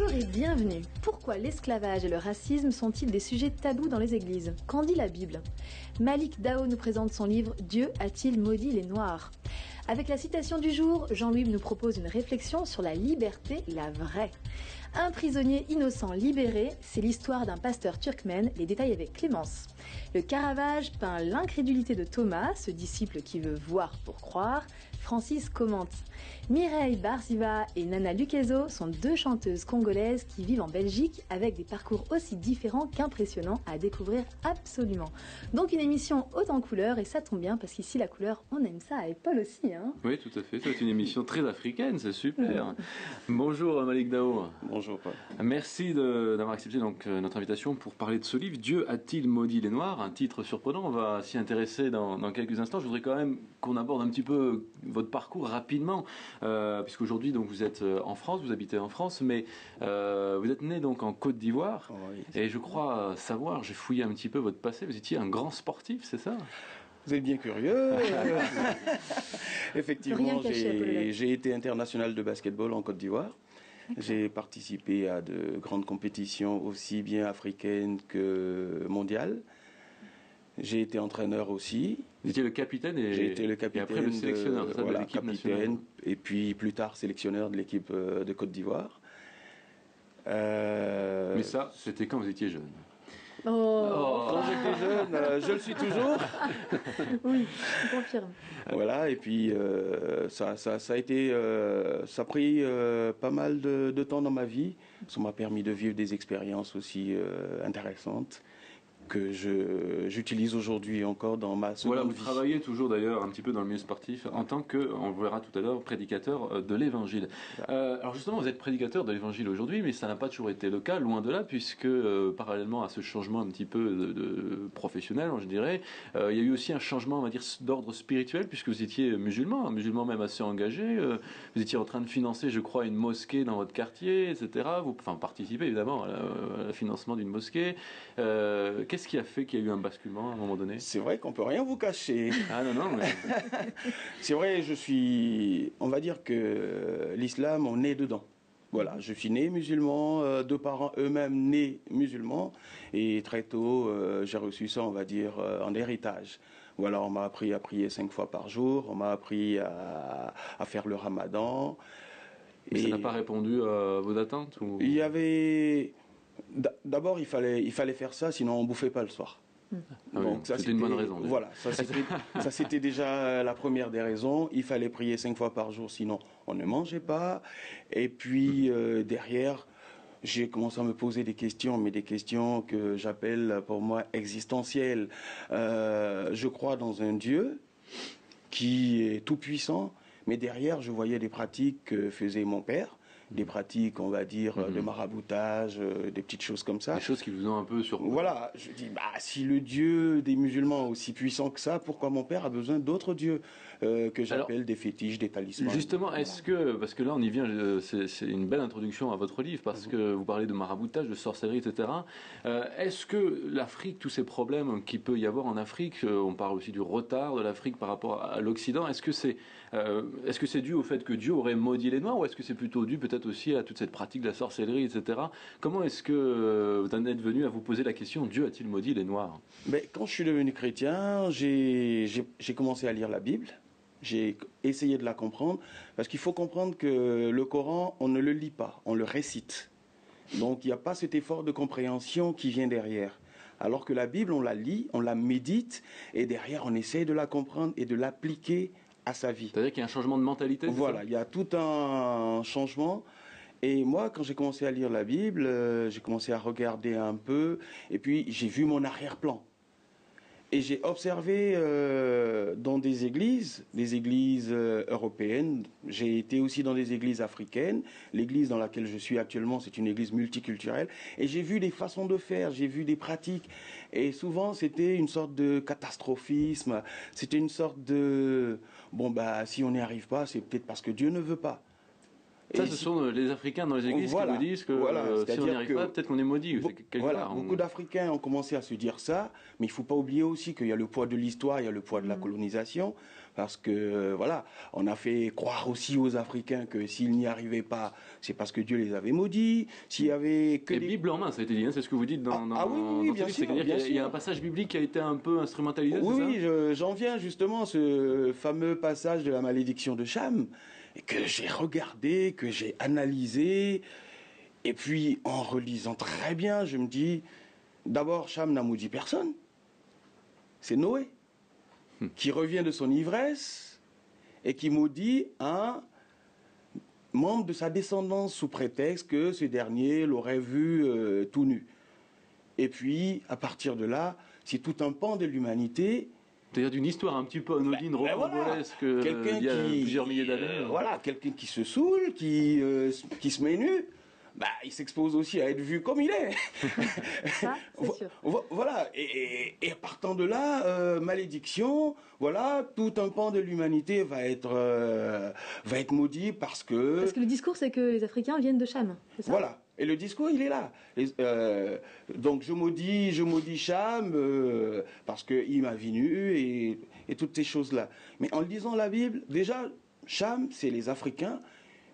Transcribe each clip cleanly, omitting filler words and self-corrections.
Bonjour et bienvenue. Pourquoi l'esclavage et le racisme sont-ils des sujets tabous dans les églises? Qu'en dit la Bible? Malik Dao nous présente son livre « Dieu a-t-il maudit les Noirs ?» Avec la citation du jour, Jean-Louis nous propose une réflexion sur la liberté, la vraie. Un prisonnier innocent libéré, c'est l'histoire d'un pasteur turkmène, les détails avec Clémence. Le Caravage peint l'incrédulité de Thomas, ce disciple qui veut voir pour croire. Francis commente. Mireille Barziva et Nana Luquezo sont deux chanteuses congolaises qui vivent en Belgique avec des parcours aussi différents qu'impressionnants à découvrir absolument. Donc une émission haute en couleurs et ça tombe bien parce qu'ici la couleur, on aime ça et Paul aussi. Hein. Oui, tout à fait. C'est une émission très africaine, c'est super. Bonjour Malik Dao. Bonjour Paul. Merci d'avoir accepté donc notre invitation pour parler de ce livre. Dieu a-t-il maudit les Noirs? Un titre surprenant. On va s'y intéresser dans quelques instants. Je voudrais quand même qu'on aborde un petit peu votre parcours rapidement, puisqu'aujourd'hui donc vous êtes en France, vous habitez en France, mais vous êtes né donc en Côte d'Ivoire. Oh, oui. Et je crois savoir, j'ai fouillé un petit peu votre passé. Vous étiez un grand sportif, c'est ça? Vous êtes bien curieux. Effectivement, caché, j'ai été international de basketball en Côte d'Ivoire. J'ai participé à de grandes compétitions aussi bien africaines que mondiales. J'ai été entraîneur aussi. Vous étiez le capitaine et, j'ai été le capitaine et après le sélectionneur de l'équipe nationale. Et puis plus tard sélectionneur de l'équipe de Côte d'Ivoire. Mais ça, c'était quand vous étiez jeune. Quand j'étais jeune, je le suis toujours. Oui, je confirme. Voilà, et puis ça a été, ça a pris pas mal de temps dans ma vie. Ça m'a permis de vivre des expériences aussi intéressantes que j'utilise aujourd'hui encore dans ma seconde vie. Voilà, vous travaillez toujours d'ailleurs un petit peu dans le milieu sportif en tant que, on le verra tout à l'heure, prédicateur de l'Évangile. Alors justement, vous êtes prédicateur de l'Évangile aujourd'hui, mais ça n'a pas toujours été le cas, loin de là, puisque parallèlement à ce changement un petit peu de professionnel, je dirais, il y a eu aussi un changement, on va dire, d'ordre spirituel, puisque vous étiez musulman, un musulman même assez engagé. Vous étiez en train de financer, je crois, une mosquée dans votre quartier, etc. Vous participez évidemment au financement d'une mosquée. Qu'est-ce qui a fait qu'il y a eu un basculement à un moment donné? C'est vrai qu'on peut rien vous cacher. Ah non, mais... C'est vrai, on va dire que l'islam, on est dedans. Voilà, je suis né musulman, deux parents eux-mêmes nés musulmans, et très tôt, j'ai reçu ça, on va dire, en héritage. Voilà, on m'a appris à prier 5 fois par jour, on m'a appris à faire le ramadan. Mais ça n'a pas répondu à vos attentes ou... Il y avait... D'abord, il fallait faire ça, sinon on ne bouffait pas le soir. Ah donc oui, c'était une bonne raison. Voilà, ça c'était déjà la première des raisons. Il fallait prier 5 fois par jour, sinon on ne mangeait pas. Et puis derrière, j'ai commencé à me poser des questions, mais des questions que j'appelle pour moi existentielles. Je crois dans un Dieu qui est tout puissant, mais derrière je voyais des pratiques que faisait mon père. Des pratiques, on va dire, de maraboutage, des petites choses comme ça. Des choses qui vous ont un peu surpris. Voilà, je dis, si le Dieu des musulmans est aussi puissant que ça, pourquoi mon père a besoin d'autres dieux que j'appelle des fétiches, des talismans. Justement, parce que là on y vient, c'est une belle introduction à votre livre, parce que vous parlez de maraboutage, de sorcellerie, etc. Est-ce que l'Afrique, tous ces problèmes qu'il peut y avoir en Afrique, on parle aussi du retard de l'Afrique par rapport à l'Occident, est-ce que c'est dû au fait que Dieu aurait maudit les Noirs, ou est-ce que c'est plutôt dû peut-être aussi à toute cette pratique de la sorcellerie, etc. Comment est-ce que vous en êtes venu à vous poser la question, Dieu a-t-il maudit les Noirs? Quand je suis devenu chrétien, j'ai commencé à lire la Bible. J'ai essayé de la comprendre, parce qu'il faut comprendre que le Coran, on ne le lit pas, on le récite. Donc il n'y a pas cet effort de compréhension qui vient derrière. Alors que la Bible, on la lit, on la médite, et derrière on essaye de la comprendre et de l'appliquer à sa vie. C'est-à-dire qu'il y a un changement de mentalité? Voilà, il y a tout un changement. Et moi, quand j'ai commencé à lire la Bible, j'ai commencé à regarder un peu, et puis j'ai vu mon arrière-plan. Et j'ai observé dans des églises européennes, j'ai été aussi dans des églises africaines. L'église dans laquelle je suis actuellement, c'est une église multiculturelle. Et j'ai vu des façons de faire, j'ai vu des pratiques. Et souvent, c'était une sorte de catastrophisme. C'était une sorte de... si on n'y arrive pas, c'est peut-être parce que Dieu ne veut pas. Ça, ce sont les Africains dans les églises qui vous disent que si on n'y arrive pas, peut-être qu'on est maudit. Beaucoup d'Africains ont commencé à se dire ça, mais il ne faut pas oublier aussi qu'il y a le poids de l'histoire, il y a le poids de la colonisation, parce que voilà, on a fait croire aussi aux Africains que s'ils n'y arrivaient pas, c'est parce que Dieu les avait maudits. S'il y avait que et Bible en main, ça a été dit, hein, c'est ce que vous dites dans oui, dans bien ce livre, sûr, c'est-à-dire bien qu'il y a sûr. un passage biblique qui a été un peu instrumentalisé, Oui, c'est ça? oui, j'en viens justement à ce fameux passage de la malédiction de Cham, que j'ai regardé, que j'ai analysé, et puis en relisant très bien, je me dis, d'abord, Cham n'a maudit personne, c'est Noé, qui revient de son ivresse, et qui maudit un membre de sa descendance sous prétexte que ce dernier l'aurait vu tout nu. Et puis, à partir de là, c'est tout un pan de l'humanité. C'est-à-dire d'une histoire un petit peu anodine, rocambolesque, il y a plusieurs milliers d'années. Voilà, quelqu'un qui se saoule, qui se met nu, bah, il s'expose aussi à être vu comme il est. Ça, c'est sûr. Voilà, et partant de là, malédiction, voilà, tout un pan de l'humanité va être maudit parce que... Parce que le discours, c'est que les Africains viennent de Cham, c'est ça? Voilà. Et le discours, il est là. Donc je maudis Cham parce qu'il m'a vu nu et toutes ces choses-là. Mais en lisant la Bible, déjà, Cham, c'est les Africains.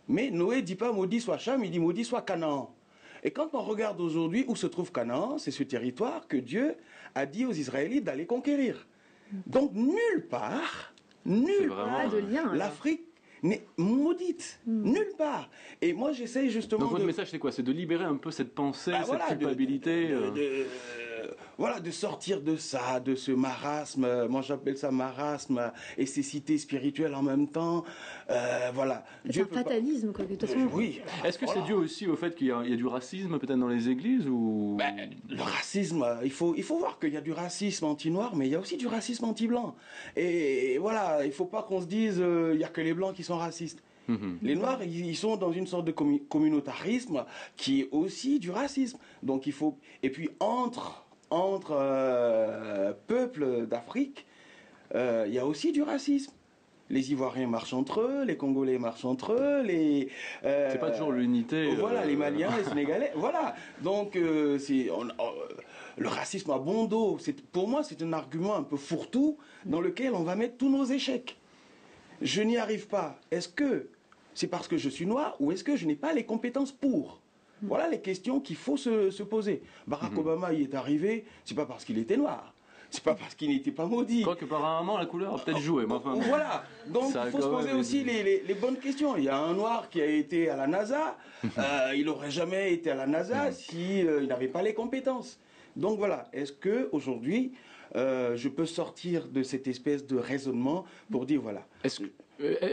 Mais Noé ne dit pas maudit soit Cham, il dit maudit soit Canaan. Et quand on regarde aujourd'hui où se trouve Canaan, c'est ce territoire que Dieu a dit aux Israélites d'aller conquérir. Donc nulle part, Pas de lien, alors. l'Afrique n'est maudite, nulle part. Et moi j'essaye justement Donc votre message c'est quoi? C'est de libérer un peu cette pensée, bah, cette voilà, culpabilité voilà, de sortir de ça, de ce marasme, moi j'appelle ça marasme et cécité spirituelle en même temps. Voilà. C'est un fatalisme, quoi. De toute façon, Oui. Est-ce que c'est dû aussi au fait qu'il y a du racisme peut-être dans les églises ou... Ben, le racisme, il faut voir qu'il y a du racisme anti-noir, mais il y a aussi du racisme anti-blanc. Et voilà, il ne faut pas qu'on se dise il n'y a que les blancs qui sont racistes. Les Noirs, ils sont dans une sorte de communautarisme qui est aussi du racisme. Donc il faut... Et puis entre peuples d'Afrique, il y a aussi du racisme. Les Ivoiriens marchent entre eux, les Congolais marchent entre eux, c'est pas toujours l'unité. Voilà, les Maliens, les Sénégalais, voilà. Donc le racisme a bon dos. Pour moi, c'est un argument un peu fourre-tout dans lequel on va mettre tous nos échecs. Je n'y arrive pas. Est-ce que c'est parce que je suis noir ou est-ce que je n'ai pas les compétences pour? Voilà les questions qu'il faut se poser. Barack Obama y est arrivé, c'est pas parce qu'il était noir. C'est pas parce qu'il n'était pas maudit. Je crois que apparemment la couleur a peut-être joué. Mais enfin, voilà. Donc ça il faut se poser aussi les bonnes questions. Il y a un noir qui a été à la NASA. Il n'aurait jamais été à la NASA si il n'avait pas les compétences. Donc voilà. Est-ce que aujourd'hui je peux sortir de cette espèce de raisonnement pour dire voilà.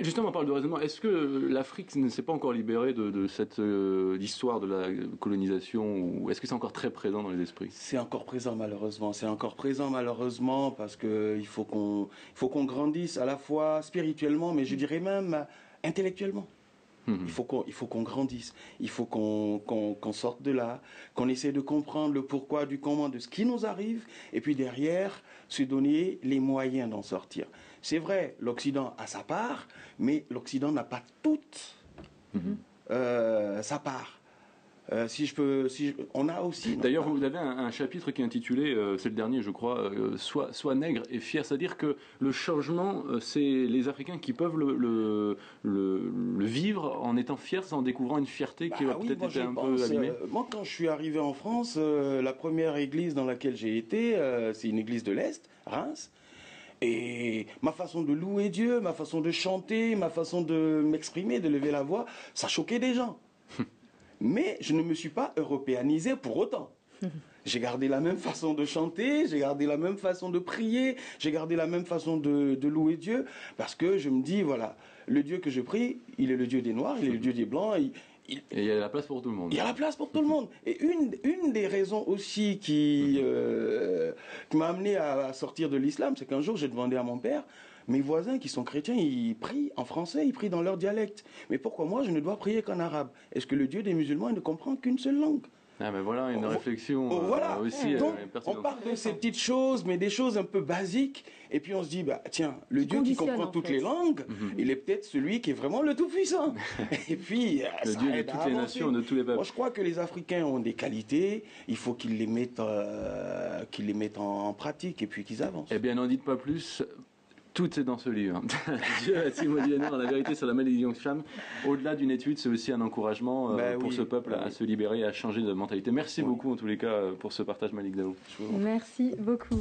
Justement, on parle de raisonnement. Est-ce que l'Afrique ne s'est pas encore libérée de cette histoire de la colonisation ou est-ce que c'est encore très présent dans les esprits? C'est encore présent malheureusement. C'est encore présent malheureusement parce qu'il faut qu'on grandisse à la fois spirituellement, mais je dirais même intellectuellement. Il faut qu'on grandisse, il faut qu'on sorte de là, qu'on essaie de comprendre le pourquoi du comment de ce qui nous arrive, et puis derrière, se donner les moyens d'en sortir. C'est vrai, l'Occident a sa part, mais l'Occident n'a pas toute sa part. On a aussi... D'ailleurs, vous avez un chapitre qui est intitulé, c'est le dernier je crois, Sois nègre et fier, c'est-à-dire que le changement, c'est les Africains qui peuvent le vivre en étant fiers, en découvrant une fierté qui va peut-être être un peu abîmée. Moi, quand je suis arrivé en France, la première église dans laquelle j'ai été, c'est une église de l'Est, Reims. Et ma façon de louer Dieu, ma façon de chanter, ma façon de m'exprimer, de lever la voix, ça choquait des gens. Mais je ne me suis pas européanisé pour autant. J'ai gardé la même façon de chanter, j'ai gardé la même façon de prier, j'ai gardé la même façon de louer Dieu, parce que je me dis, voilà, le Dieu que je prie, il est le Dieu des Noirs, il est le Dieu des Blancs. Et il y a la place pour tout le monde. Il y a la place pour tout le monde. Et une des raisons aussi qui m'a amené à sortir de l'islam, c'est qu'un jour j'ai demandé à mon père, mes voisins qui sont chrétiens, ils prient en français, ils prient dans leur dialecte. Mais pourquoi moi je ne dois prier qu'en arabe? Est-ce que le Dieu des musulmans ne comprend qu'une seule langue? Ah ben voilà, une réflexion voilà. aussi. Donc, on parle de ces petites choses, mais des choses un peu basiques, et puis on se dit, bah tiens, le Dieu qui comprend toutes les langues, il est peut-être celui qui est vraiment le Tout-Puissant. Et puis, le Dieu de toutes les nations, de tous les peuples. Moi, je crois que les Africains ont des qualités, il faut qu'ils les mettent en pratique, et puis qu'ils avancent. Eh bien, n'en dites pas plus. Tout est dans ce livre. Dieu a-t-il maudit les Noirs, la vérité sur la malédiction femme. Au-delà d'une étude, c'est aussi un encouragement pour ce peuple à se libérer, à changer de mentalité. Merci beaucoup en tous les cas pour ce partage, Malik Daou. Merci beaucoup.